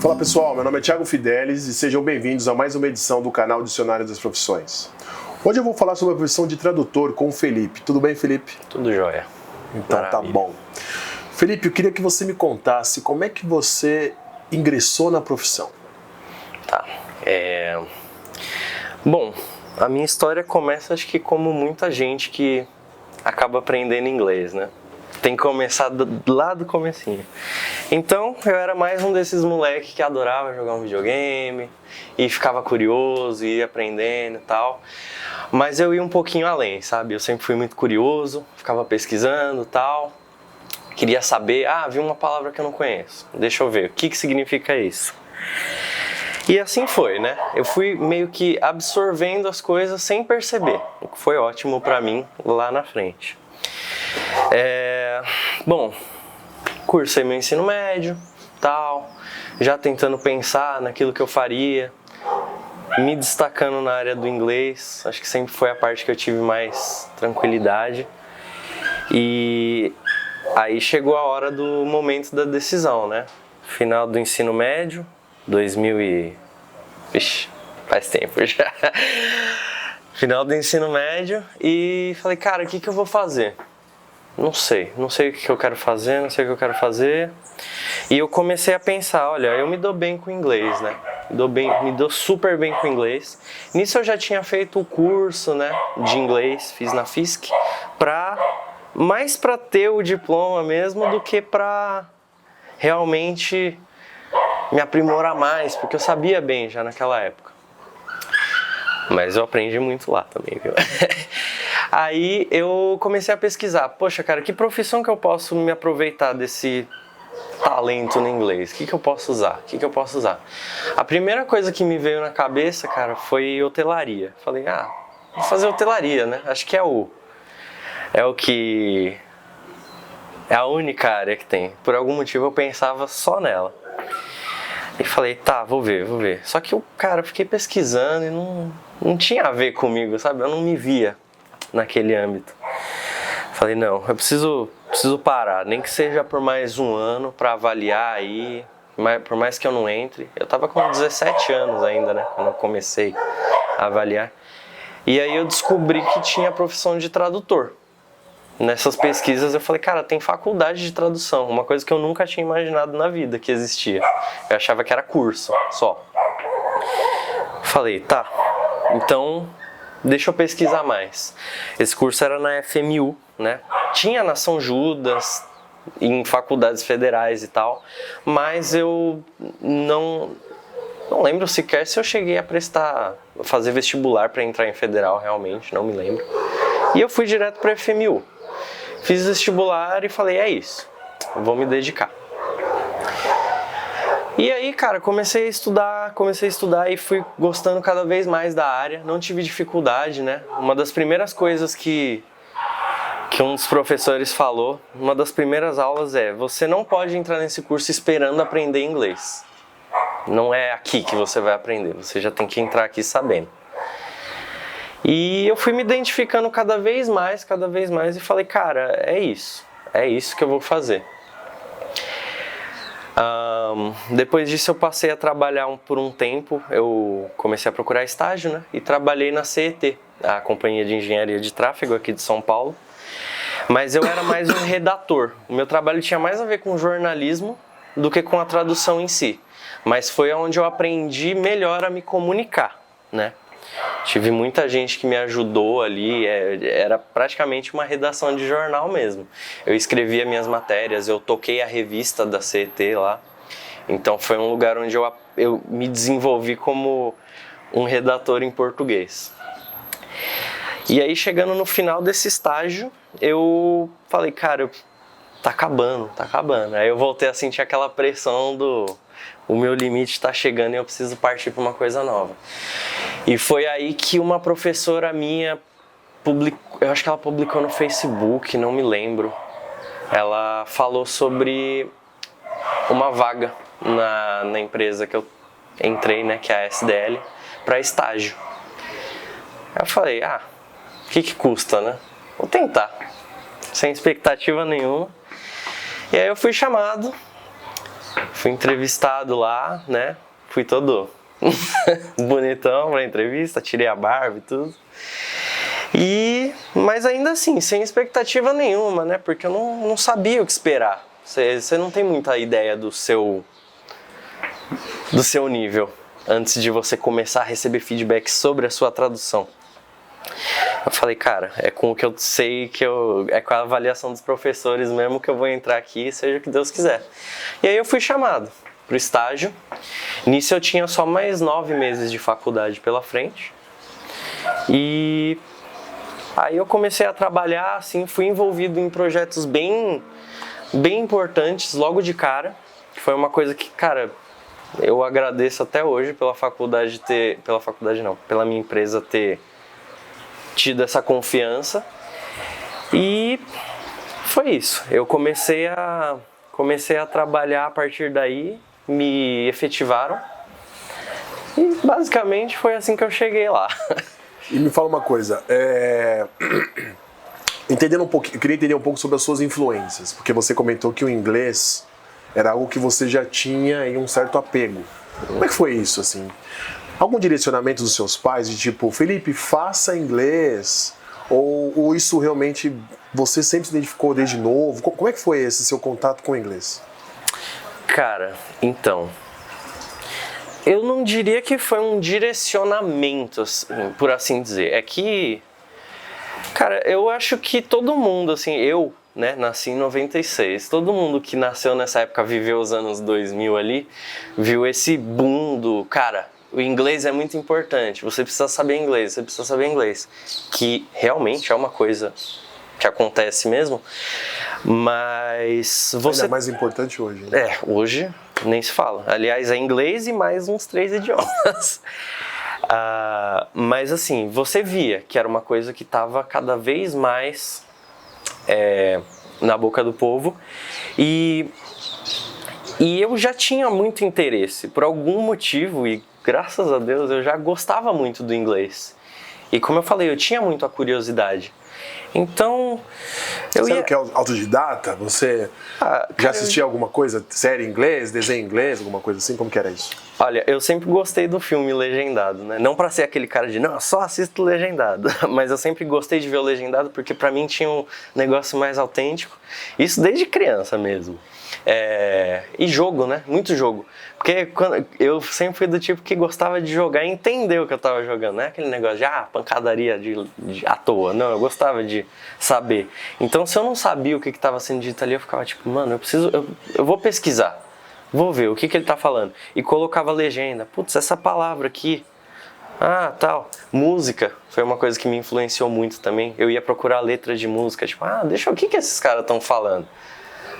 Fala pessoal, meu nome é Thiago Fidelis e sejam bem-vindos a mais uma edição do canal Dicionário das Profissões. Hoje eu vou falar sobre a profissão de tradutor com o Felipe. Tudo bem, Felipe? Tudo jóia. Então Maravilha. Tá bom. Felipe, eu queria que você me contasse como é que você ingressou na profissão. Tá. Bom, a minha história começa, acho que como muita gente que acaba aprendendo inglês, né? Tem que começar lá do comecinho. Então, eu era mais um desses moleques que adorava jogar um videogame e ficava curioso, ia aprendendo e tal. Mas eu ia um pouquinho além, sabe? Eu sempre fui muito curioso, ficava pesquisando e tal. Queria saber, vi uma palavra que eu não conheço. Deixa eu ver, o que significa isso? E assim foi, né? Eu fui meio que absorvendo as coisas sem perceber, o que foi ótimo pra mim lá na frente. Bom, cursei meu ensino médio, tal, já tentando pensar naquilo que eu faria, me destacando na área do inglês, acho que sempre foi a parte que eu tive mais tranquilidade. E aí chegou a hora do momento da decisão, né? Final do ensino médio, 2000 e... Vixe, faz tempo já. Final do ensino médio e falei, cara, o que eu vou fazer? Não sei o que eu quero fazer, não sei o que eu quero fazer. E eu comecei a pensar, olha, eu me dou bem com inglês, né? Me dou super bem com inglês. Nisso eu já tinha feito o curso, né, de inglês, fiz na FISC, mais para ter o diploma mesmo do que para realmente me aprimorar mais, porque eu sabia bem já naquela época. Mas eu aprendi muito lá também, viu? Aí eu comecei a pesquisar, poxa cara, que profissão que eu posso me aproveitar desse talento no inglês? O que eu posso usar? A primeira coisa que me veio na cabeça, cara, foi hotelaria. Falei, vou fazer hotelaria, né? Acho que é a única área que tem. Por algum motivo eu pensava só nela. E falei, tá, vou ver. Só que eu fiquei pesquisando e não tinha a ver comigo, sabe? Eu não me via naquele âmbito. Falei, não, eu preciso parar, nem que seja por mais um ano para avaliar aí, por mais que eu não entre. Eu tava com 17 anos ainda, né, quando eu comecei a avaliar. E aí eu descobri que tinha a profissão de tradutor. Nessas pesquisas eu falei, cara, tem faculdade de tradução, uma coisa que eu nunca tinha imaginado na vida que existia. Eu achava que era curso só. Falei, tá, então deixa eu pesquisar mais. Esse curso era na FMU, né? Tinha na São Judas, em faculdades federais e tal, mas eu não lembro sequer se eu cheguei a fazer vestibular para entrar em federal realmente, não me lembro. E eu fui direto para FMU. Fiz vestibular e falei, é isso, vou me dedicar. E aí, cara, comecei a estudar e fui gostando cada vez mais da área, não tive dificuldade, né? Uma das primeiras coisas que um dos professores falou, uma das primeiras aulas você não pode entrar nesse curso esperando aprender inglês. Não é aqui que você vai aprender, você já tem que entrar aqui sabendo. E eu fui me identificando cada vez mais e falei, cara, é isso que eu vou fazer. Depois disso eu passei a trabalhar por um tempo, eu comecei a procurar estágio, né? E trabalhei na CET, a Companhia de Engenharia de Tráfego aqui de São Paulo. Mas eu era mais um redator, o meu trabalho tinha mais a ver com jornalismo do que com a tradução em si. Mas foi onde eu aprendi melhor a me comunicar, né? Tive muita gente que me ajudou ali, era praticamente uma redação de jornal mesmo. Eu escrevia minhas matérias, eu toquei a revista da CET lá. Então foi um lugar onde eu me desenvolvi como um redator em português. E aí chegando no final desse estágio, eu falei, cara, tá acabando. Aí eu voltei a sentir aquela pressão o meu limite tá chegando e eu preciso partir para uma coisa nova. E foi aí que uma professora minha publicou, eu acho que ela publicou no Facebook, não me lembro. Ela falou sobre uma vaga na empresa que eu entrei, né, que é a SDL, para estágio. Aí eu falei, o que custa, né? Vou tentar, sem expectativa nenhuma. E aí eu fui chamado Fui entrevistado lá, né? Fui todo bonitão pra entrevista, tirei a barba e tudo. Mas ainda assim, sem expectativa nenhuma, né? Porque eu não sabia o que esperar. Você não tem muita ideia do seu nível antes de você começar a receber feedback sobre a sua tradução. Eu falei, cara, é com o que eu sei, é com a avaliação dos professores mesmo que eu vou entrar aqui, seja o que Deus quiser. E aí eu fui chamado pro estágio. Nisso eu tinha só mais 9 meses de faculdade pela frente. E aí eu comecei a trabalhar, assim, fui envolvido em projetos bem importantes logo de cara. Foi uma coisa que, cara, eu agradeço até hoje pela minha empresa ter tido essa confiança. E foi isso. Eu comecei a trabalhar a partir daí, me efetivaram. E basicamente foi assim que eu cheguei lá. E me fala uma coisa, eu queria entender um pouco sobre as suas influências, porque você comentou que o inglês era algo que você já tinha aí um certo apego. Como é que foi isso, assim? Algum direcionamento dos seus pais de tipo, Felipe, faça inglês? Ou isso realmente você sempre se identificou desde novo? Como é que foi esse seu contato com o inglês? Cara, então, eu não diria que foi um direcionamento, assim, por assim dizer. É que, cara, eu acho que todo mundo, assim, eu, né, nasci em 96. Todo mundo que nasceu nessa época, viveu os anos 2000 ali, viu esse boom do, cara, o inglês é muito importante, você precisa saber inglês, você precisa saber inglês. Que realmente é uma coisa que acontece mesmo, mas você... Ainda mais importante hoje, né? Hoje nem se fala. Aliás, é inglês e mais uns 3 idiomas. Mas assim, você via que era uma coisa que estava cada vez mais na boca do povo. E eu já tinha muito interesse, por algum motivo, e graças a Deus eu já gostava muito do inglês. E como eu falei, eu tinha muito a curiosidade. Então, Você era autodidata? Você já assistia alguma coisa, série em inglês, desenho em inglês, alguma coisa assim? Como que era isso? Olha, eu sempre gostei do filme legendado, né? Não pra ser aquele cara de, não, só assisto legendado. Mas eu sempre gostei de ver o legendado porque pra mim tinha um negócio mais autêntico. Isso desde criança mesmo. E jogo, né? Muito jogo. Porque eu sempre fui do tipo que gostava de jogar e entender o que eu tava jogando. Não é aquele negócio de pancadaria à toa. Não, eu gostava de saber. Então, se eu não sabia o que estava sendo dito ali, eu ficava tipo, mano, eu vou pesquisar. Vou ver o que ele tá falando. E colocava legenda. Putz, essa palavra aqui. Tal. Música foi uma coisa que me influenciou muito também. Eu ia procurar letra de música. Tipo, deixa eu ver o que esses caras estão falando.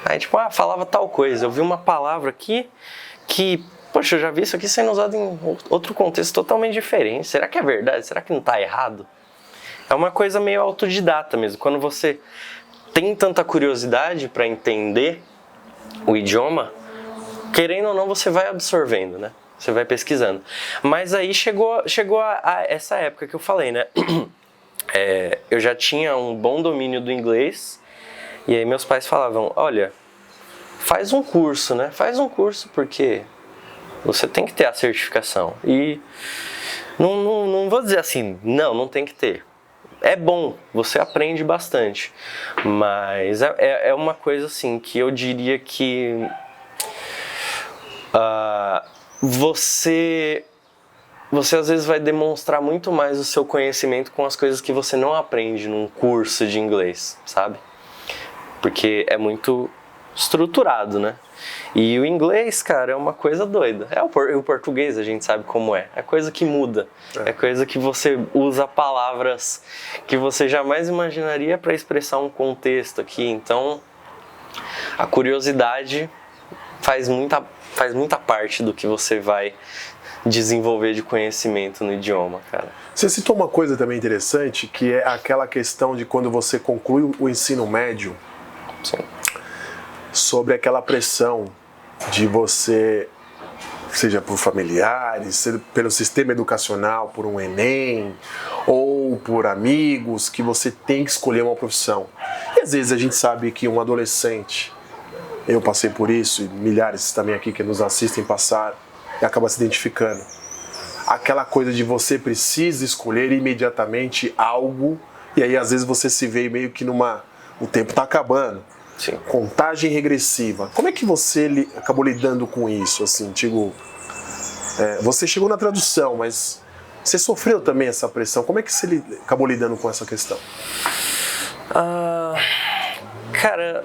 Aí, tipo, falava tal coisa. Eu vi uma palavra aqui que, poxa, eu já vi isso aqui sendo usado em outro contexto totalmente diferente. Será que é verdade? Será que não tá errado? É uma coisa meio autodidata mesmo. Quando você tem tanta curiosidade para entender o idioma, querendo ou não, você vai absorvendo, né? Você vai pesquisando. Mas aí chegou a essa época que eu falei, né? Eu já tinha um bom domínio do inglês. E aí meus pais falavam, olha, faz um curso, né? Faz um curso porque você tem que ter a certificação. E não vou dizer assim, não tem que ter. É bom, você aprende bastante. Mas é uma coisa assim que eu diria que você às vezes vai demonstrar muito mais o seu conhecimento com as coisas que você não aprende num curso de inglês, sabe? Porque é muito estruturado, né? E o inglês, cara, é uma coisa doida. O português, a gente sabe como é. É coisa que muda. É coisa que você usa palavras que você jamais imaginaria para expressar um contexto aqui. Então, a curiosidade faz muita parte do que você vai desenvolver de conhecimento no idioma, cara. Você citou uma coisa também interessante, que é aquela questão de quando você conclui o ensino médio. Sim. Sobre aquela pressão de você, seja por familiares, seja pelo sistema educacional, por um Enem, ou por amigos, que você tem que escolher uma profissão. E às vezes a gente sabe que um adolescente eu passei por isso, e milhares também aqui que nos assistem passaram, e acaba se identificando. Aquela coisa de você precisa escolher imediatamente algo, e aí às vezes você se vê meio que o tempo está acabando. Sim. Contagem regressiva. Como é que você acabou lidando com isso? Assim, tipo, você chegou na tradução, mas você sofreu também essa pressão. Como é que você acabou lidando com essa questão? Cara,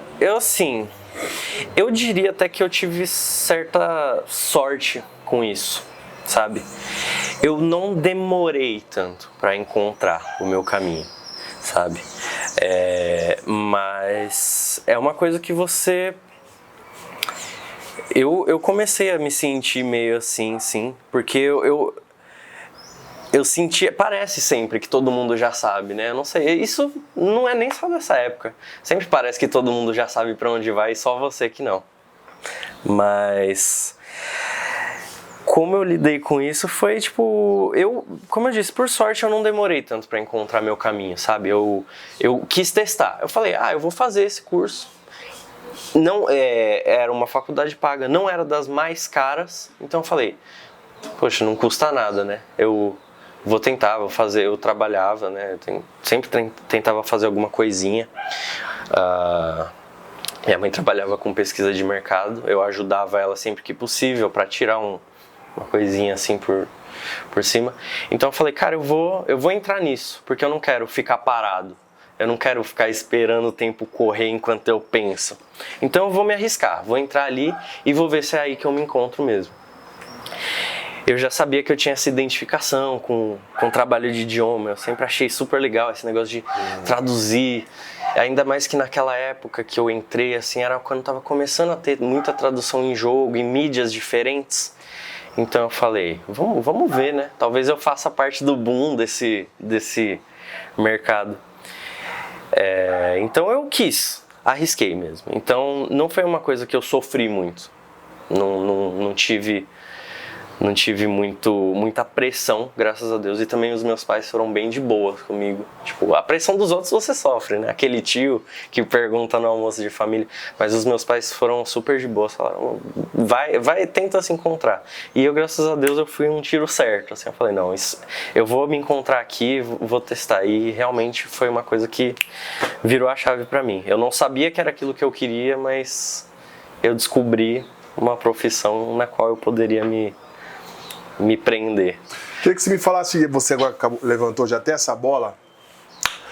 eu diria até que eu tive certa sorte com isso, sabe? Eu não demorei tanto para encontrar o meu caminho, sabe? Mas é uma coisa que eu comecei a me sentir meio assim, sim, porque eu sentia, parece sempre que todo mundo já sabe, né? Eu não sei, isso não é nem só dessa época. Sempre parece que todo mundo já sabe pra onde vai e só você que não. Mas como eu lidei com isso foi tipo, como eu disse, por sorte eu não demorei tanto pra encontrar meu caminho, sabe? Eu quis testar. Eu falei, eu vou fazer esse curso. Não era uma faculdade paga, não era das mais caras, então eu falei, poxa, não custa nada, né? Eu vou tentar, vou fazer, eu trabalhava, né? Sempre tentava fazer alguma coisinha. Minha mãe trabalhava com pesquisa de mercado, eu ajudava ela sempre que possível para tirar uma coisinha assim por cima. Então eu falei, cara, eu vou entrar nisso, porque eu não quero ficar parado. Eu não quero ficar esperando o tempo correr enquanto eu penso. Então eu vou me arriscar, vou entrar ali e vou ver se é aí que eu me encontro mesmo. Eu já sabia que eu tinha essa identificação com o trabalho de idioma, eu sempre achei super legal esse negócio de traduzir, ainda mais que naquela época que eu entrei, assim, era quando estava começando a ter muita tradução em jogo, em mídias diferentes, então eu falei, vamos ver, né, talvez eu faça parte do boom desse mercado. Então eu arrisquei mesmo, então não foi uma coisa que eu sofri muito, não tive muita pressão, graças a Deus, e também os meus pais foram bem de boa comigo. Tipo, a pressão dos outros você sofre, né? Aquele tio que pergunta no almoço de família, mas os meus pais foram super de boa, falaram, vai, tenta se encontrar. E eu, graças a Deus, eu fui um tiro certo, assim, eu falei, não, eu vou me encontrar aqui, vou testar, e realmente foi uma coisa que virou a chave pra mim. Eu não sabia que era aquilo que eu queria, mas eu descobri uma profissão na qual eu poderia me prender. Queria que você me falasse, você agora levantou já até essa bola,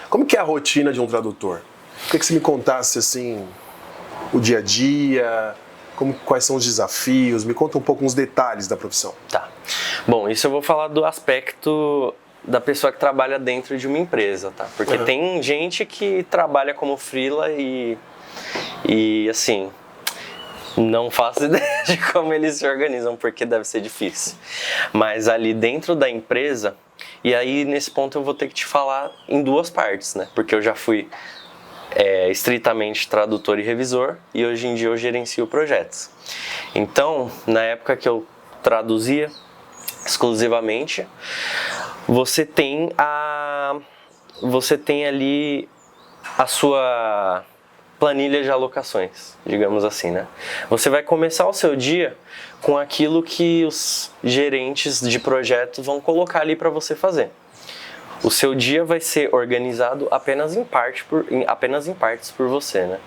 como que é a rotina de um tradutor? Queria que você me contasse assim, o dia a dia, quais são os desafios, me conta um pouco uns detalhes da profissão. Tá. Bom, isso eu vou falar do aspecto da pessoa que trabalha dentro de uma empresa, tá? Porque tem gente que trabalha como freela e assim, não faço ideia de como eles se organizam, porque deve ser difícil. Mas ali dentro da empresa, e aí nesse ponto eu vou ter que te falar em duas partes, né? Porque eu já fui estritamente tradutor e revisor, e hoje em dia eu gerencio projetos. Então, na época que eu traduzia exclusivamente, você tem ali a sua planilha de alocações, digamos assim, né? Você vai começar o seu dia com aquilo que os gerentes de projeto vão colocar ali para você fazer. O seu dia vai ser organizado apenas em partes por você, né?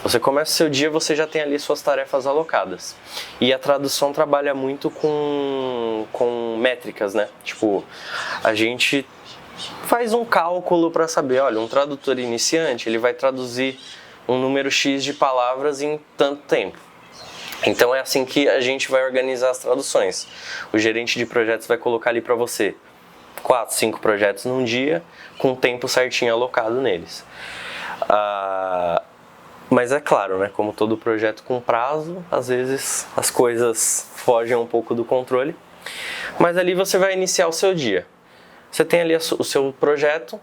Você começa o seu dia, você já tem ali suas tarefas alocadas. E a tradução trabalha muito com métricas, né? Tipo, a gente faz um cálculo para saber, olha, um tradutor iniciante, ele vai traduzir um número X de palavras em tanto tempo. Então é assim que a gente vai organizar as traduções. O gerente de projetos vai colocar ali para você 4, 5 projetos num dia, com o tempo certinho alocado neles. Mas é claro, né, como todo projeto com prazo, às vezes as coisas fogem um pouco do controle. Mas ali você vai iniciar o seu dia. Você tem ali o seu projeto.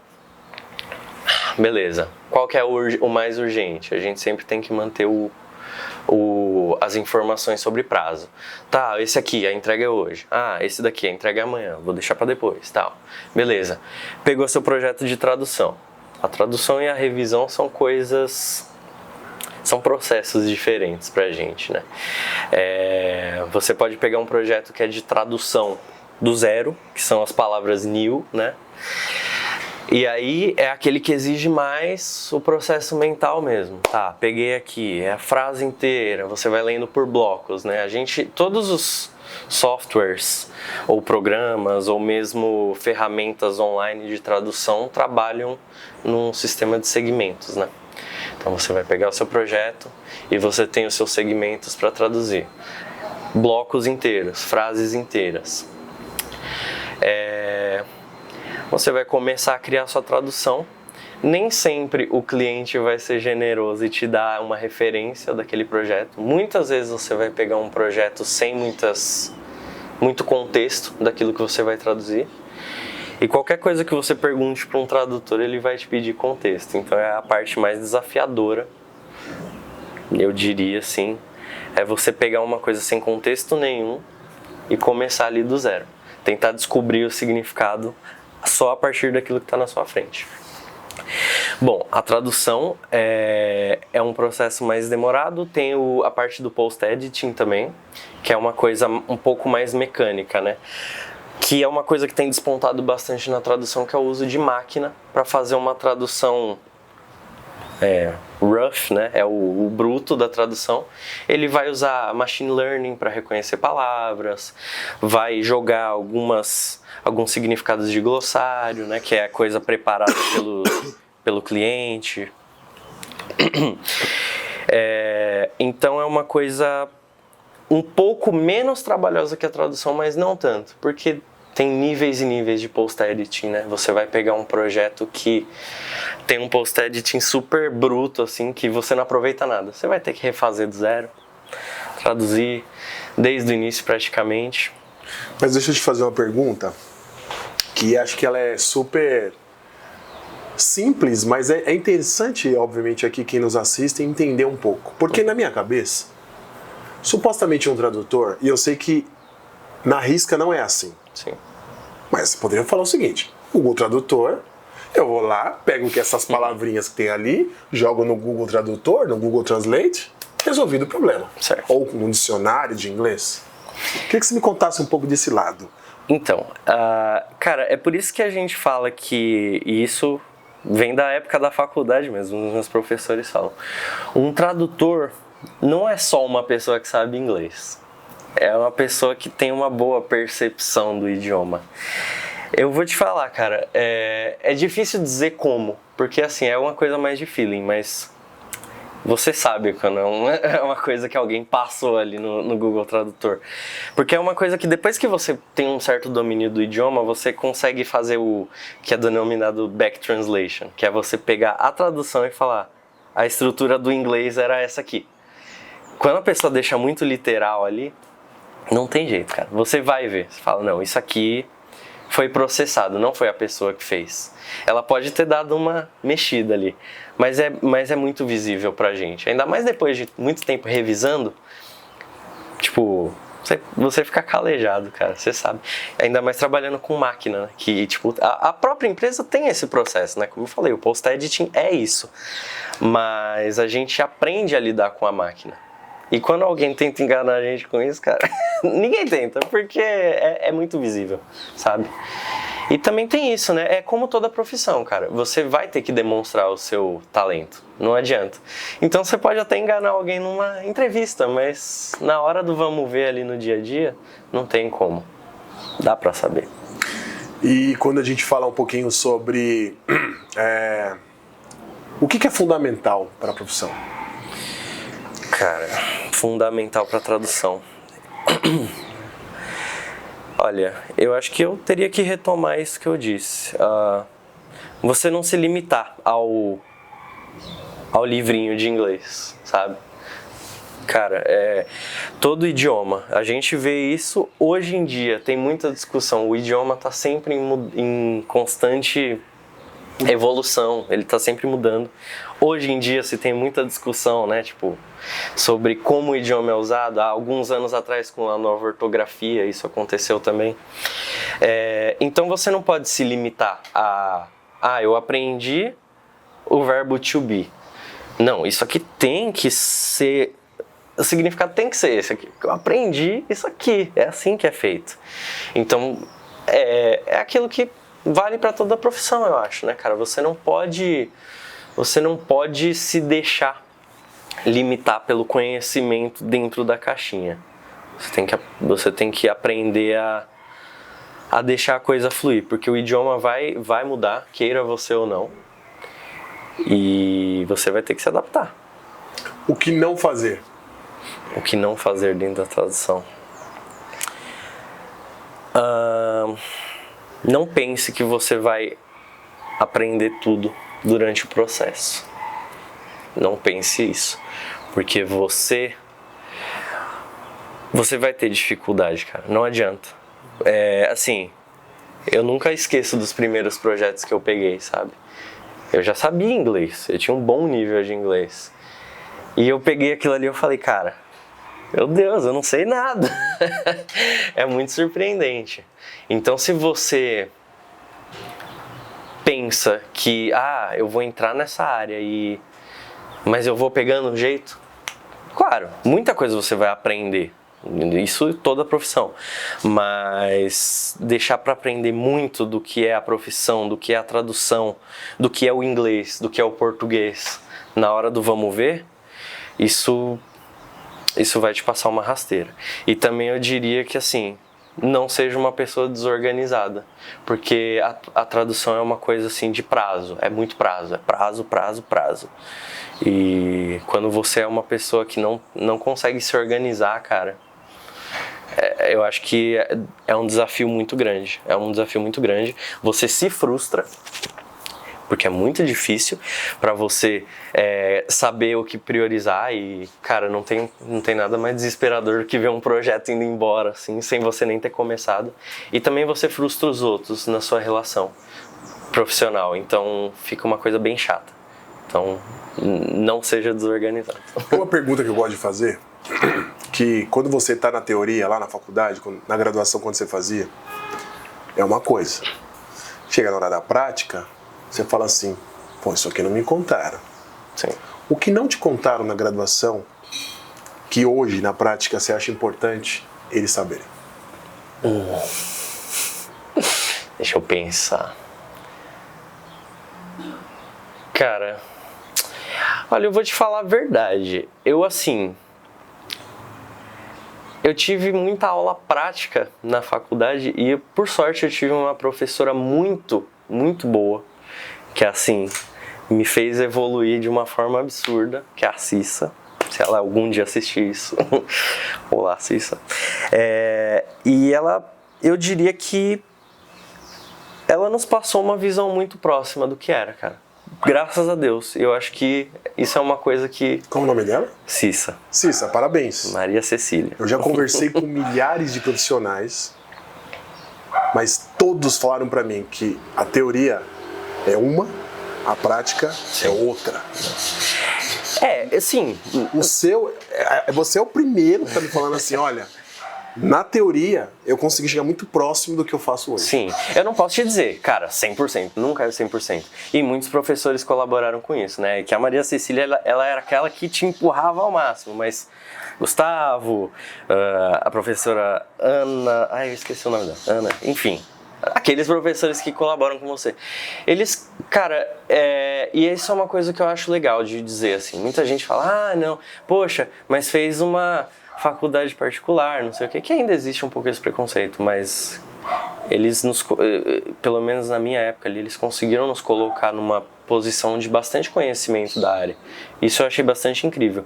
Beleza, qual que é o mais urgente? A gente sempre tem que manter as informações sobre prazo. Tá, esse aqui, a entrega é hoje. Esse daqui, a entrega é amanhã, vou deixar para depois, tal. Beleza, pegou seu projeto de tradução. A tradução e a revisão são coisas São processos diferentes pra gente, né? Você pode pegar um projeto que é de tradução do zero, que são as palavras new, né? E aí é aquele que exige mais o processo mental mesmo. Tá, peguei aqui, é a frase inteira, você vai lendo por blocos, né? Todos os softwares ou programas ou mesmo ferramentas online de tradução trabalham num sistema de segmentos, né? Então você vai pegar o seu projeto e você tem os seus segmentos para traduzir. Blocos inteiros, frases inteiras. Você vai começar a criar sua tradução. Nem sempre o cliente vai ser generoso e te dar uma referência daquele projeto. Muitas vezes você vai pegar um projeto sem muito contexto daquilo que você vai traduzir. E qualquer coisa que você pergunte para um tradutor, ele vai te pedir contexto. Então é a parte mais desafiadora, eu diria assim, é você pegar uma coisa sem contexto nenhum e começar ali do zero. Tentar descobrir o significado só a partir daquilo que está na sua frente. Bom, a tradução é um processo mais demorado, tem a parte do post-editing também, que é uma coisa um pouco mais mecânica, né? Que é uma coisa que tem despontado bastante na tradução, que é o uso de máquina para fazer uma tradução rough, né? É o bruto da tradução. Ele vai usar machine learning para reconhecer palavras, vai jogar alguns significados de glossário, né? Que é a coisa preparada pelo cliente. Então é uma coisa um pouco menos trabalhosa que a tradução, mas não tanto, porque tem níveis e níveis de post-editing, né? Você vai pegar um projeto que tem um post-editing super bruto, assim, que você não aproveita nada. Você vai ter que refazer do zero, traduzir desde o início praticamente. Mas deixa eu te fazer uma pergunta, que acho que ela é super simples, mas é interessante, obviamente, aqui quem nos assiste entender um pouco. Porque na minha cabeça, supostamente um tradutor, e eu sei que na risca não é assim. Sim. Mas você poderia falar o seguinte: o Google Tradutor, eu vou lá, pego essas palavrinhas que tem ali, jogo no Google Tradutor, no Google Translate, resolvido o problema. Certo. Ou com um dicionário de inglês. Queria que você me contasse um pouco desse lado. Então, cara, é por isso que a gente fala que isso vem da época da faculdade mesmo, os meus professores falam. Um tradutor não é só uma pessoa que sabe inglês. É uma pessoa que tem uma boa percepção do idioma. Eu vou te falar, cara, é difícil dizer como, porque assim, é uma coisa mais de feeling, mas você sabe quando é uma coisa que alguém passou ali no Google Tradutor. Porque é uma coisa que depois que você tem um certo domínio do idioma, você consegue fazer o que é denominado back translation, que é você pegar a tradução e falar, a estrutura do inglês era essa aqui. Quando a pessoa deixa muito literal ali, não tem jeito, cara. Você vai ver, você fala, não, isso aqui foi processado, não foi a pessoa que fez. Ela pode ter dado uma mexida ali, mas é muito visível pra gente. Ainda mais depois de muito tempo revisando, tipo, você fica calejado, cara, você sabe. Ainda mais trabalhando com máquina, né? Que, tipo, a própria empresa tem esse processo, né? Como eu falei, o post-editing é isso. Mas a gente aprende a lidar com a máquina. E quando alguém tenta enganar a gente com isso, cara, ninguém tenta, porque é muito visível, sabe? E também tem isso, né? É como toda profissão, cara. Você vai ter que demonstrar o seu talento, não adianta. Então você pode até enganar alguém numa entrevista, mas na hora do vamos ver ali no dia a dia, não tem como. Dá pra saber. E quando a gente fala um pouquinho sobre o que é fundamental para a profissão? Cara, fundamental para tradução. Olha, eu acho que eu teria que retomar isso que eu disse. Você não se limitar ao livrinho de inglês, sabe? Cara, todo idioma. A gente vê isso hoje em dia, tem muita discussão. O idioma está sempre em constante evolução, ele está sempre mudando. Hoje em dia se tem muita discussão, né, tipo, sobre como o idioma é usado. Há alguns anos atrás, com a nova ortografia, isso aconteceu também. Então você não pode se limitar a eu aprendi o verbo to be. não, isso aqui tem que ser, o significado tem que ser esse aqui. Eu aprendi isso aqui, é assim que é feito. Então, é aquilo que vale para toda a profissão, eu acho, né, cara? Você não pode se deixar limitar pelo conhecimento dentro da caixinha. Você tem que aprender a deixar a coisa fluir, porque o idioma vai mudar, queira você ou não, e você vai ter que se adaptar. O que não fazer? O que não fazer dentro da tradução? Não pense que você vai aprender tudo durante o processo. Não pense isso, porque você vai ter dificuldade, cara. Não adianta. Assim, eu nunca esqueço dos primeiros projetos que eu peguei, sabe? Eu já sabia inglês, eu tinha um bom nível de inglês. E eu peguei aquilo ali e eu falei, cara, meu Deus, eu não sei nada. É muito surpreendente. Então, se você pensa que, eu vou entrar nessa área mas eu vou pegando um jeito, claro, muita coisa você vai aprender. Isso toda a profissão, mas deixar para aprender muito do que é a profissão, do que é a tradução, do que é o inglês, do que é o português, na hora do vamos ver, isso vai te passar uma rasteira. E também eu diria que assim, não seja uma pessoa desorganizada, porque a tradução é uma coisa assim de prazo, é muito prazo, é prazo. E quando você é uma pessoa que não consegue se organizar, cara, eu acho que é um desafio muito grande. Você se frustra, porque é muito difícil para você saber o que priorizar e, cara, não tem nada mais desesperador do que ver um projeto indo embora, assim, sem você nem ter começado. E também você frustra os outros na sua relação profissional, então fica uma coisa bem chata. Então, não seja desorganizado. Uma pergunta que eu gosto de fazer, que quando você está na teoria, lá na faculdade, na graduação, quando você fazia, é uma coisa. Chega na hora da prática, você fala assim, pô, isso aqui não me contaram. Sim. O que não te contaram na graduação, que hoje, na prática, você acha importante eles saberem? Deixa eu pensar. Cara, olha, eu vou te falar a verdade. Eu tive muita aula prática na faculdade e, por sorte, eu tive uma professora muito, muito boa, que, assim, me fez evoluir de uma forma absurda, que é a Cissa. Se ela algum dia assistir isso. Olá, Cissa. E eu diria que ela nos passou uma visão muito próxima do que era, cara. Graças a Deus. Eu acho que isso é uma coisa que... Como é o nome dela? Cissa. Cissa, parabéns. Maria Cecília. Eu já conversei com milhares de profissionais, mas todos falaram pra mim que a teoria é uma, a prática é outra. Sim. Você é o primeiro que tá me falando assim, olha, na teoria eu consegui chegar muito próximo do que eu faço hoje. Sim, eu não posso te dizer, cara, 100%, nunca é 100%. E muitos professores colaboraram com isso, né? Que a Maria Cecília, ela era aquela que te empurrava ao máximo, mas Gustavo, a professora Ana, eu esqueci o nome dela, Ana, enfim, aqueles professores que colaboram com você. Eles, cara, e isso é uma coisa que eu acho legal de dizer, assim, muita gente fala, não, poxa, mas fez uma faculdade particular, não sei o que ainda existe um pouco esse preconceito, mas eles pelo menos na minha época ali, eles conseguiram nos colocar numa posição de bastante conhecimento da área. Isso eu achei bastante incrível.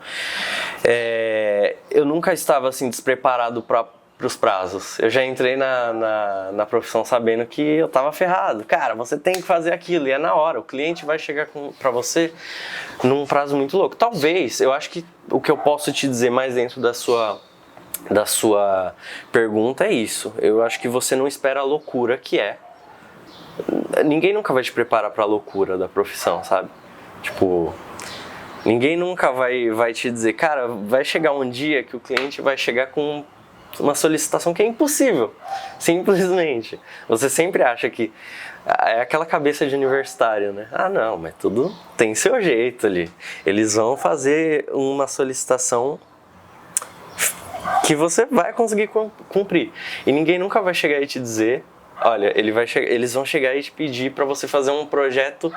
Eu nunca estava assim despreparado para os prazos. Eu já entrei na profissão sabendo que eu estava ferrado. Cara, você tem que fazer aquilo e é na hora. O cliente vai chegar para você num prazo muito louco. Talvez, eu acho que o que eu posso te dizer mais dentro da sua pergunta é isso. Eu acho que você não espera a loucura que é. Ninguém nunca vai te preparar para a loucura da profissão, sabe? Tipo, ninguém nunca vai te dizer, cara, vai chegar um dia que o cliente vai chegar com uma solicitação que é impossível, simplesmente. Você sempre acha que é aquela cabeça de universitário, né? Ah, não, mas tudo tem seu jeito ali. Eles vão fazer uma solicitação que você vai conseguir cumprir. E ninguém nunca vai chegar e te dizer, olha, eles vão chegar e te pedir para você fazer um projeto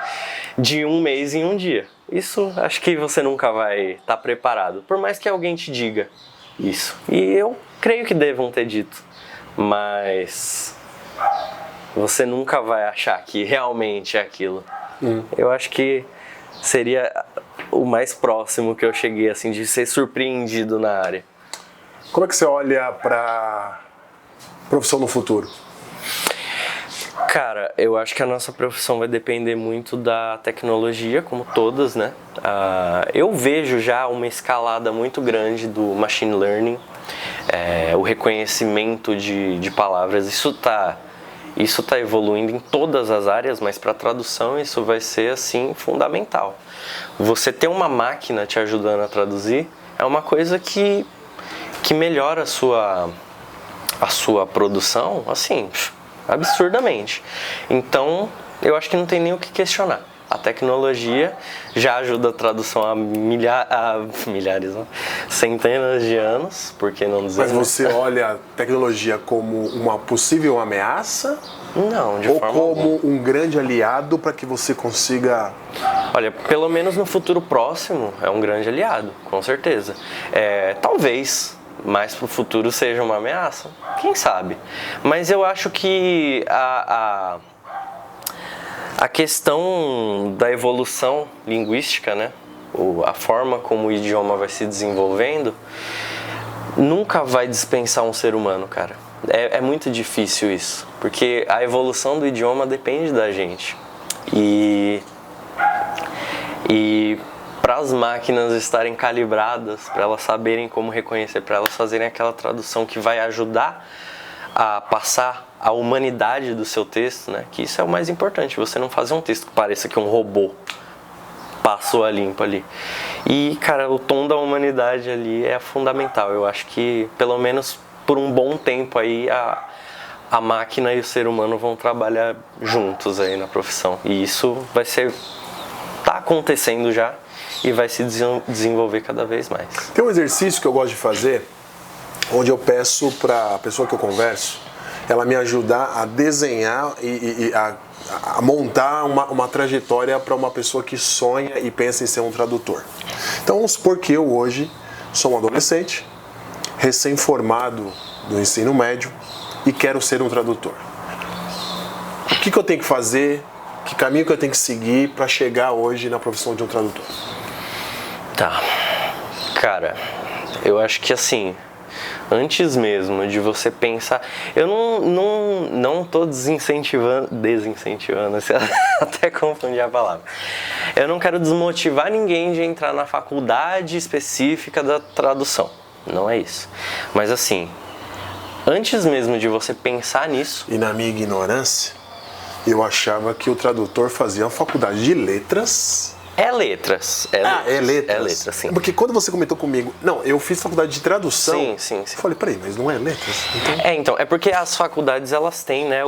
de 1 mês em 1 dia. Isso acho que você nunca vai estar preparado, por mais que alguém te diga isso. E eu creio que devam ter dito, mas você nunca vai achar que realmente é aquilo. Eu acho que seria o mais próximo que eu cheguei, assim, de ser surpreendido na área. Como é que você olha para profissão no futuro? Cara, eu acho que a nossa profissão vai depender muito da tecnologia, como todas, né? Eu vejo já uma escalada muito grande do machine learning, o reconhecimento de palavras. Isso tá evoluindo em todas as áreas, mas para tradução isso vai ser, assim, fundamental. Você ter uma máquina te ajudando a traduzir é uma coisa que melhora a sua produção, assim, absurdamente. Então, eu acho que não tem nem o que questionar. A tecnologia já ajuda a tradução há milhares, não? Centenas de anos, por que não dizer? Mas você olha a tecnologia como uma possível ameaça? Não, de ou forma como alguma. um grande aliado para que você consiga... Olha, pelo menos no futuro próximo é um grande aliado, com certeza. Talvez mais para o futuro seja uma ameaça, quem sabe? Mas eu acho que a questão da evolução linguística, né? A forma como o idioma vai se desenvolvendo, nunca vai dispensar um ser humano, cara. É muito difícil isso, porque a evolução do idioma depende da gente. E para as máquinas estarem calibradas, para elas saberem como reconhecer, para elas fazerem aquela tradução que vai ajudar a passar a humanidade do seu texto, né? Que isso é o mais importante, você não fazer um texto que pareça que um robô passou a limpo ali. E, cara, o tom da humanidade ali é fundamental. Eu acho que, pelo menos por um bom tempo aí, a máquina e o ser humano vão trabalhar juntos aí na profissão. E isso tá acontecendo já e vai se desenvolver cada vez mais. Tem um exercício que eu gosto de fazer, onde eu peço para a pessoa que eu converso, ela me ajudar a desenhar e a montar uma trajetória para uma pessoa que sonha e pensa em ser um tradutor. Então vamos supor que eu hoje sou um adolescente, recém-formado do ensino médio e quero ser um tradutor. O que eu tenho que fazer? Que caminho que eu tenho que seguir para chegar hoje na profissão de um tradutor? Tá. Cara, eu acho que assim, antes mesmo de você pensar, eu não tô desincentivando, até confundir a palavra. Eu não quero desmotivar ninguém de entrar na faculdade específica da tradução, não é isso. Mas assim, antes mesmo de você pensar nisso... E na minha ignorância, eu achava que o tradutor fazia uma faculdade de letras... É letras. É letras. É letras, sim. Porque quando você comentou comigo, não, eu fiz faculdade de tradução. Sim. Eu falei, peraí, mas não é letras? Então, é porque as faculdades, elas têm, né,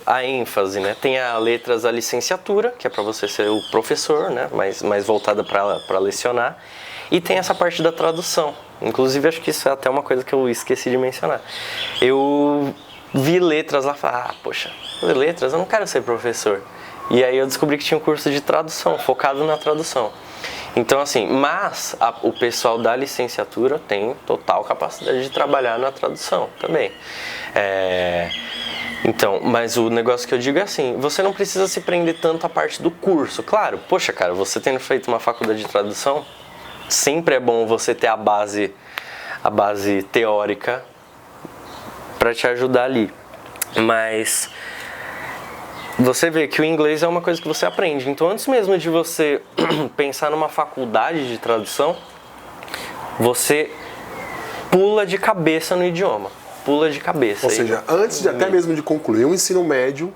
a ênfase, né? Tem a letras, a licenciatura, que é para você ser o professor, né, mais voltada para lecionar. E tem essa parte da tradução. Inclusive, acho que isso é até uma coisa que eu esqueci de mencionar. Eu vi letras lá e falei, poxa, letras, eu não quero ser professor. E aí eu descobri que tinha um curso de tradução, focado na tradução. Então, assim, mas o pessoal da licenciatura tem total capacidade de trabalhar na tradução também. Então, mas o negócio que eu digo é assim, você não precisa se prender tanto à parte do curso. Claro, poxa, cara, você tendo feito uma faculdade de tradução, sempre é bom você ter a base teórica para te ajudar ali. Mas... você vê que o inglês é uma coisa que você aprende. Então, antes mesmo de você pensar numa faculdade de tradução, você pula de cabeça no idioma. Pula de cabeça. Ou seja, antes de até mesmo de concluir o ensino médio,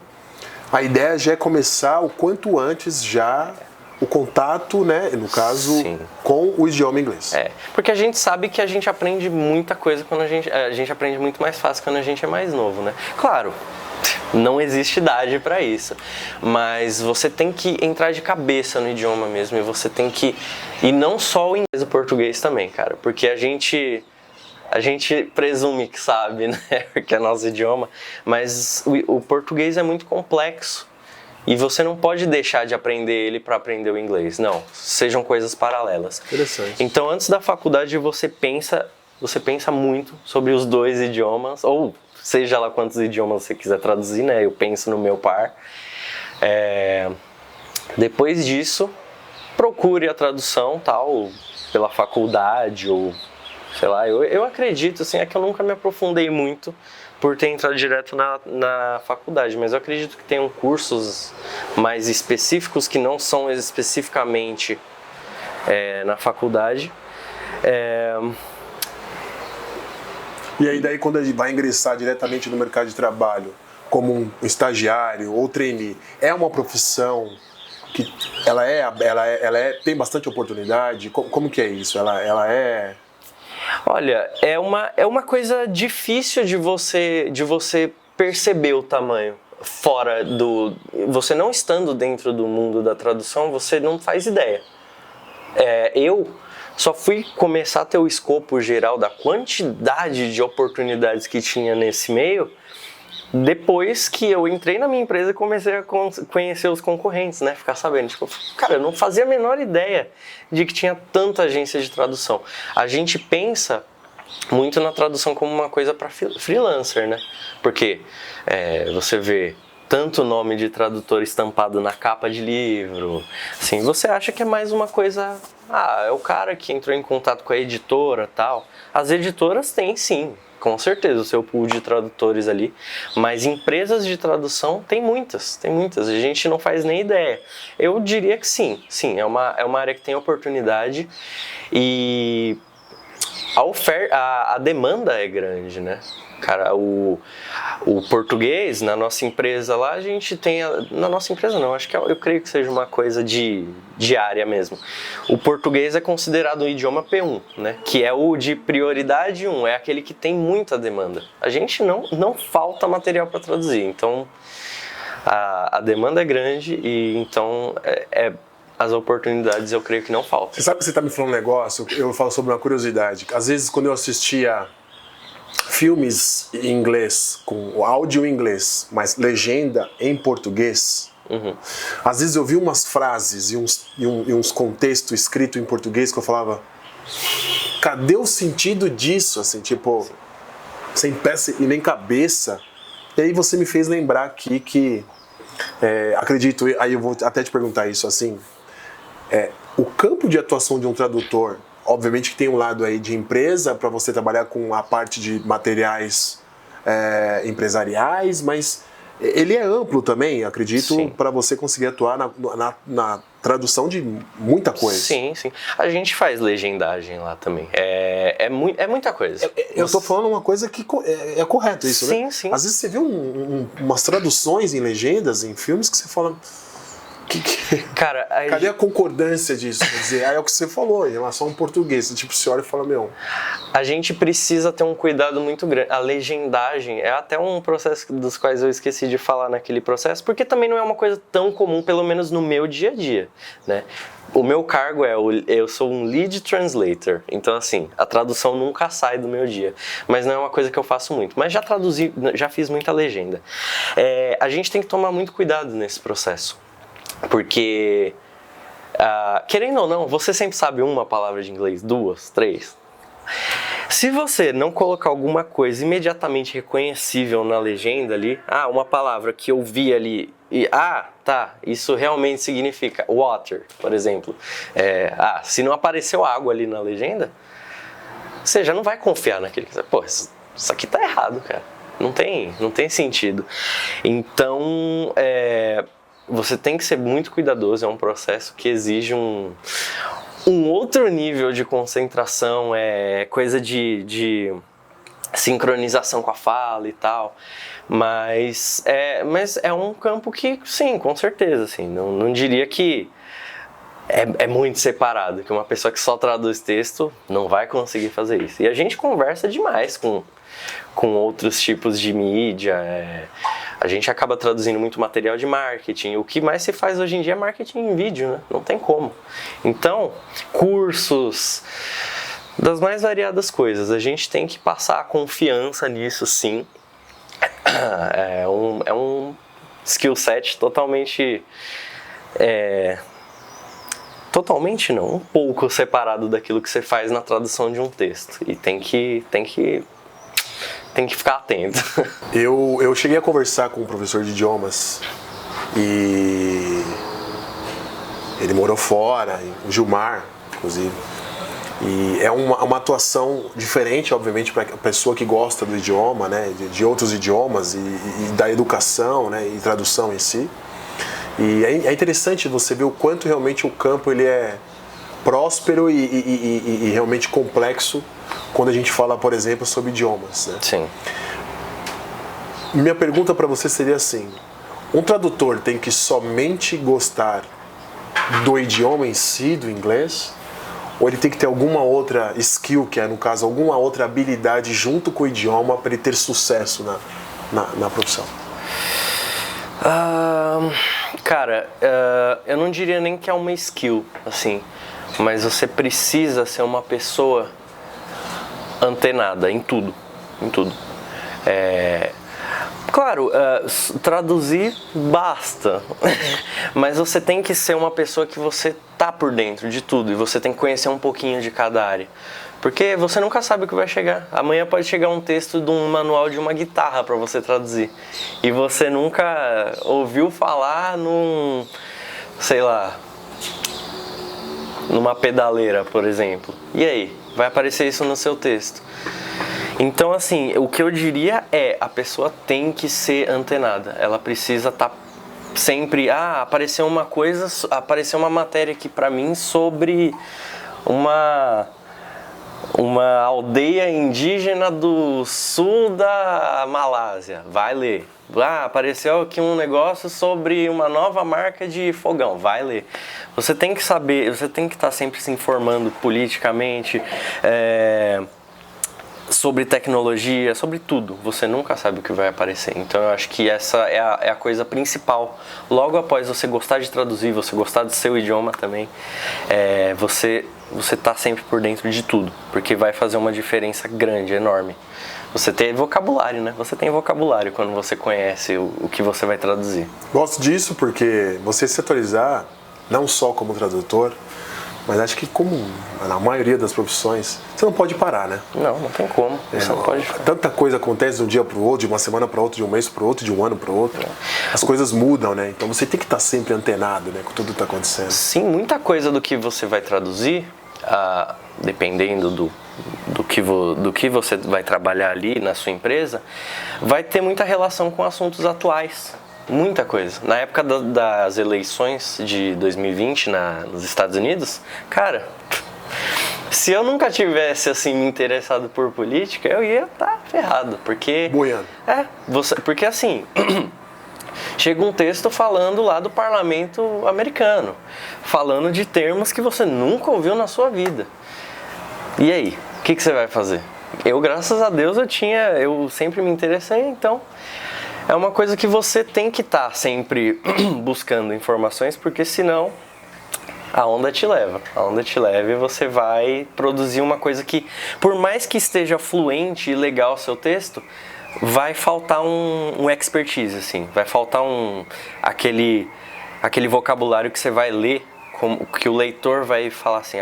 a ideia já é começar o quanto antes já o contato, né, no caso, Sim. com o idioma inglês. Porque a gente sabe que a gente aprende muita coisa quando a gente aprende muito mais fácil quando a gente é mais novo, né? Claro, não existe idade para isso, mas você tem que entrar de cabeça no idioma mesmo, e você tem que, e não só o inglês, o português também, cara, porque a gente presume que sabe, né, porque é nosso idioma, mas o português é muito complexo. E você não pode deixar de aprender ele para aprender o inglês. Não, sejam coisas paralelas. Interessante. Então, antes da faculdade, você pensa muito sobre os dois idiomas, ou seja lá quantos idiomas você quiser traduzir, né? Eu penso no meu par. Depois disso, procure a tradução, tal, pela faculdade, ou sei lá. Eu acredito, assim, é que eu nunca me aprofundei muito por ter entrado direto na faculdade, mas eu acredito que tenham cursos mais específicos que não são especificamente na faculdade. E aí daí quando ele vai ingressar diretamente no mercado de trabalho, como um estagiário ou trainee, é uma profissão que ela tem bastante oportunidade? Como que é isso? Ela é... Olha, é uma coisa difícil de você perceber o tamanho fora do... Você não estando dentro do mundo da tradução, você não faz ideia. Eu só fui começar a ter o escopo geral da quantidade de oportunidades que tinha nesse meio depois que eu entrei na minha empresa e comecei a conhecer os concorrentes, né? Ficar sabendo, tipo, cara, eu não fazia a menor ideia de que tinha tanta agência de tradução. A gente pensa muito na tradução como uma coisa para freelancer, né? Porque você vê tanto nome de tradutor estampado na capa de livro, assim, você acha que é mais uma coisa, é o cara que entrou em contato com a editora, tal. As editoras têm, sim, com certeza, o seu pool de tradutores ali, mas empresas de tradução tem muitas, a gente não faz nem ideia. Eu diria que sim, é uma área que tem oportunidade e a demanda é grande, né? Cara, o português, na nossa empresa lá, a gente tem... Na nossa empresa não, acho que eu creio que seja uma coisa de área mesmo. O português é considerado um idioma P1, né? Que é o de prioridade 1, é aquele que tem muita demanda. A gente não falta material para traduzir, então a demanda é grande e então as oportunidades eu creio que não faltam. Você sabe que você está me falando um negócio? Eu falo sobre uma curiosidade. Às vezes, quando eu assistia filmes em inglês, com o áudio em inglês, mas legenda em português, às vezes eu vi umas frases e uns contextos escritos em português que eu falava, cadê o sentido disso? Assim, tipo, sem pé e nem cabeça. E aí você me fez lembrar aqui que, acredito, aí eu vou até te perguntar isso, assim, o campo de atuação de um tradutor, obviamente que tem um lado aí de empresa para você trabalhar com a parte de materiais empresariais, mas ele é amplo também, acredito, para você conseguir atuar na tradução de muita coisa. Sim. A gente faz legendagem lá também. É muita coisa. Eu tô falando uma coisa que é correto isso, né? Sim. Às vezes você vê umas traduções em legendas, em filmes, que você fala... Cara, cadê a concordância disso? Quer dizer, é o que você falou em relação ao português. Tipo, você olha e fala, a gente precisa ter um cuidado muito grande. A legendagem é até um processo dos quais eu esqueci de falar naquele processo, porque também não é uma coisa tão comum, pelo menos no meu dia a dia, né? O meu cargo eu sou um lead translator, então assim, a tradução nunca sai do meu dia, mas não é uma coisa que eu faço muito, mas já fiz muita legenda. A gente tem que tomar muito cuidado nesse processo. Porque, querendo ou não, você sempre sabe uma palavra de inglês, 2, 3. Se você não colocar alguma coisa imediatamente reconhecível na legenda ali, uma palavra que eu vi ali, e tá, isso realmente significa water, por exemplo. Se não apareceu água ali na legenda, você já não vai confiar naquele que você... Pô, isso aqui tá errado, cara. Não tem sentido. Então, você tem que ser muito cuidadoso, é um processo que exige um outro nível de concentração, coisa de sincronização com a fala e tal, mas é um campo que, sim, com certeza, assim, não diria que é muito separado, que uma pessoa que só traduz texto não vai conseguir fazer isso. E a gente conversa demais com outros tipos de mídia, a gente acaba traduzindo muito material de marketing. O que mais se faz hoje em dia é marketing em vídeo, né? Não tem como. Então, cursos das mais variadas coisas, a gente tem que passar a confiança nisso, sim. É um skill set totalmente... Totalmente não, um pouco separado daquilo que você faz na tradução de um texto. E tem que ficar atento. Eu cheguei a conversar com um professor de idiomas e ele morou fora, o Gilmar, inclusive. E é uma atuação diferente, obviamente, para a pessoa que gosta do idioma, né, de outros idiomas e da educação, né, e tradução em si. E é interessante você ver o quanto realmente o campo ele é próspero e realmente complexo quando a gente fala, por exemplo, sobre idiomas, né? Sim. Minha pergunta para você seria assim: um tradutor tem que somente gostar do idioma em si, do inglês? Ou ele tem que ter alguma outra skill, que é, no caso, alguma outra habilidade junto com o idioma para ele ter sucesso na profissão? Cara, eu não diria nem que é uma skill, assim, mas você precisa ser uma pessoa antenada em tudo, em tudo. Claro, traduzir basta, mas você tem que ser uma pessoa que você tá por dentro de tudo e você tem que conhecer um pouquinho de cada área. Porque você nunca sabe o que vai chegar. Amanhã pode chegar um texto de um manual de uma guitarra para você traduzir. E você nunca ouviu falar sei lá, numa pedaleira, por exemplo. E aí? Vai aparecer isso no seu texto. Então, assim, o que eu diria é, a pessoa tem que ser antenada. Ela precisa estar sempre... apareceu uma matéria aqui pra mim sobre uma aldeia indígena do sul da Malásia. Vai ler. Apareceu aqui um negócio sobre uma nova marca de fogão. Vai ler. Você tem que saber, você tem que estar sempre se informando politicamente, sobre tecnologia, sobre tudo. Você nunca sabe o que vai aparecer. Então eu acho que essa é a coisa principal. Logo após você gostar de traduzir, você gostar do seu idioma também, você tá sempre por dentro de tudo, porque vai fazer uma diferença grande, enorme. Você tem vocabulário, né? Você tem vocabulário quando você conhece o que você vai traduzir. Gosto disso porque você se atualizar, não só como tradutor, mas acho que como na maioria das profissões, você não pode parar, né? Não tem como. Você não pode ficar. Tanta coisa acontece de um dia para o outro, de uma semana para outra, de um mês para o outro, de um ano para o outro. As coisas mudam, né? Então você tem que estar sempre antenado, né, com tudo que está acontecendo. Sim, muita coisa do que você vai traduzir, dependendo do que você vai trabalhar ali na sua empresa, vai ter muita relação com assuntos atuais. Muita coisa. Na época das eleições de 2020 nos Estados Unidos, cara, se eu nunca tivesse assim me interessado por política, eu ia estar ferrado, porque... Boiando. Porque assim, chega um texto falando lá do parlamento americano, falando de termos que você nunca ouviu na sua vida. E aí, o que você vai fazer? Eu, graças a Deus, eu sempre me interessei, então... É uma coisa que você tem que estar sempre buscando informações, porque senão a onda te leva. A onda te leva e você vai produzir uma coisa que, por mais que esteja fluente e legal o seu texto, vai faltar um expertise, assim. Vai faltar aquele vocabulário que você vai ler, que o leitor vai falar assim,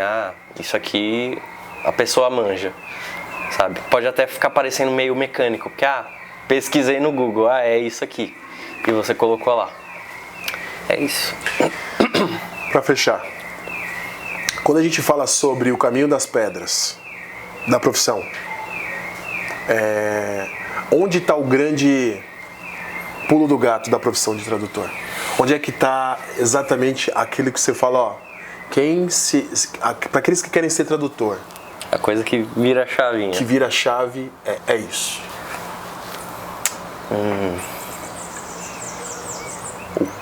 isso aqui a pessoa manja, sabe? Pode até ficar parecendo meio mecânico, porque pesquisei no Google, é isso aqui. E você colocou lá. É isso. Para fechar, quando a gente fala sobre o caminho das pedras da profissão, onde está o grande pulo do gato da profissão de tradutor? Onde é que está exatamente aquilo que você fala, para aqueles que querem ser tradutor? A coisa que vira a chavinha. Que vira a chave é isso.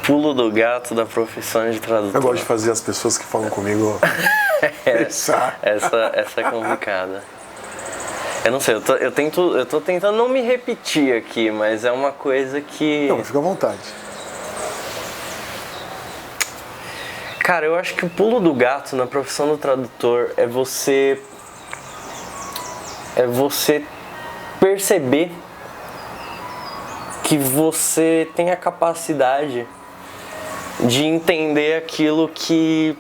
pulo do gato da profissão de tradutor. Eu gosto de fazer as pessoas que falam comigo pensar. Essa é complicada. Eu não sei, eu tô tentando não me repetir aqui, mas é uma coisa que... Não, fica à vontade. Cara, eu acho que o pulo do gato na profissão do tradutor é você perceber que você tem a capacidade de entender aquilo que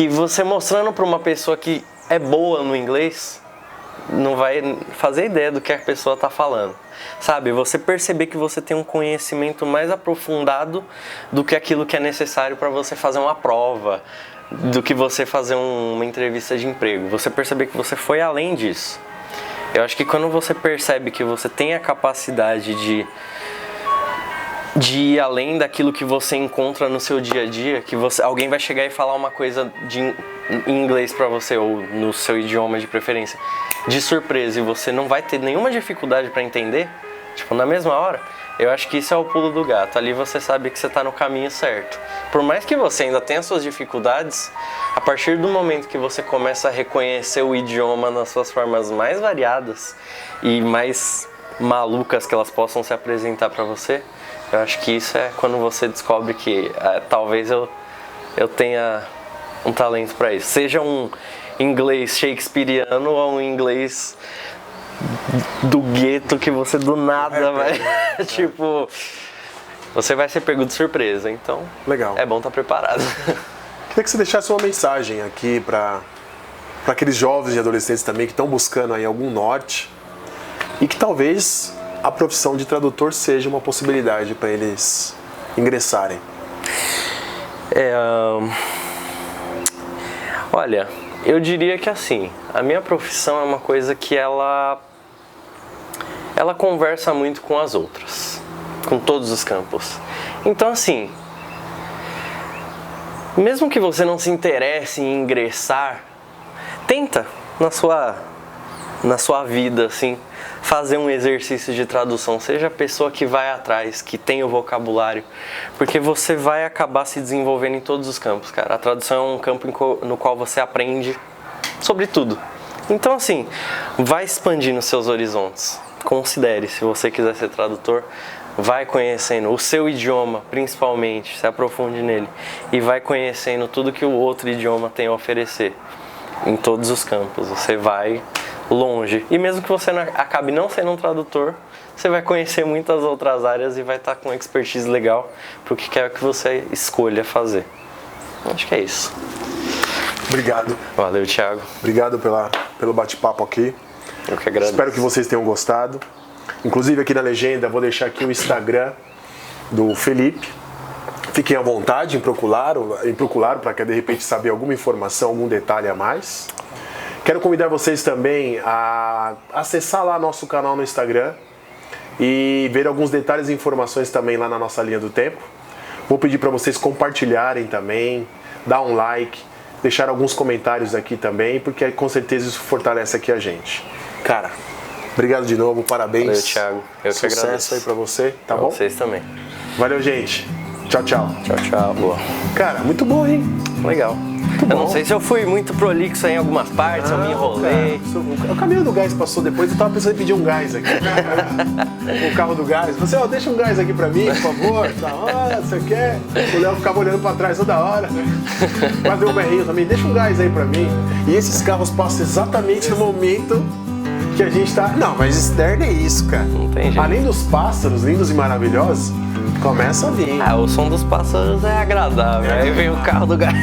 você mostrando para uma pessoa que é boa no inglês não vai fazer ideia do que a pessoa está falando. Sabe, você perceber que você tem um conhecimento mais aprofundado do que aquilo que é necessário para você fazer uma prova, do que você fazer uma entrevista de emprego. Você perceber que você foi além disso. Eu acho que quando você percebe que você tem a capacidade de ir além daquilo que você encontra no seu dia a dia, que alguém vai chegar e falar uma coisa em inglês para você, ou no seu idioma de preferência, de surpresa, e você não vai ter nenhuma dificuldade para entender, tipo, na mesma hora, eu acho que isso é o pulo do gato. Ali você sabe que você está no caminho certo. Por mais que você ainda tenha suas dificuldades, a partir do momento que você começa a reconhecer o idioma nas suas formas mais variadas e mais malucas que elas possam se apresentar para você, eu acho que isso é quando você descobre que talvez eu tenha um talento para isso. Seja um inglês shakespeariano ou um inglês do gueto que você do nada vai... tipo, você vai ser pego de surpresa, então legal. É bom estar preparado. Queria que você deixasse uma mensagem aqui para aqueles jovens e adolescentes também que estão buscando aí algum norte e que talvez a profissão de tradutor seja uma possibilidade para eles ingressarem. Olha, eu diria que assim, a minha profissão é uma coisa que ela conversa muito com as outras, com todos os campos. Então assim, mesmo que você não se interesse em ingressar, tenta na sua vida assim, fazer um exercício de tradução, seja a pessoa que vai atrás, que tem o vocabulário, porque você vai acabar se desenvolvendo em todos os campos, cara. A tradução é um campo no qual você aprende sobre tudo. Então assim, vai expandindo seus horizontes. Considere, se você quiser ser tradutor, vai conhecendo o seu idioma, principalmente, se aprofunde nele e vai conhecendo tudo que o outro idioma tem a oferecer em todos os campos. Você vai longe. E mesmo que você acabe não sendo um tradutor, você vai conhecer muitas outras áreas e vai estar com expertise legal para o que quer que você escolha fazer. Acho que é isso. Obrigado. Valeu, Thiago. Obrigado pelo bate-papo aqui. Eu que agradeço. Espero que vocês tenham gostado. Inclusive aqui na legenda vou deixar aqui o Instagram do Felipe. Fiquem à vontade em procurá-lo para que de repente saber alguma informação, algum detalhe a mais. Quero convidar vocês também a acessar lá nosso canal no Instagram e ver alguns detalhes e informações também lá na nossa linha do tempo. Vou pedir para vocês compartilharem também, dar um like, deixar alguns comentários aqui também, porque com certeza isso fortalece aqui a gente. Cara, obrigado de novo, parabéns. Valeu, Thiago. Eu que agradeço. Sucesso aí pra você, tá pra bom? Vocês também. Valeu, gente. Tchau, tchau. Tchau, tchau. Boa. Cara, muito bom, hein? Legal. Eu não sei se eu fui muito prolixo em algumas partes, eu me enrolei. Cara, o caminhão do gás passou depois, eu tava pensando em pedir um gás aqui. O carro do gás. Você, deixa um gás aqui pra mim, por favor. Da hora, você quer? O Léo ficava olhando pra trás toda hora. Mas deu um berrinho também, deixa um gás aí pra mim. E esses carros passam exatamente no momento que a gente tá... Não, mas externo é isso, cara. Não tem jeito. Além dos pássaros lindos e maravilhosos, começa a vir. O som dos pássaros é agradável. Aí vem o carro do gás.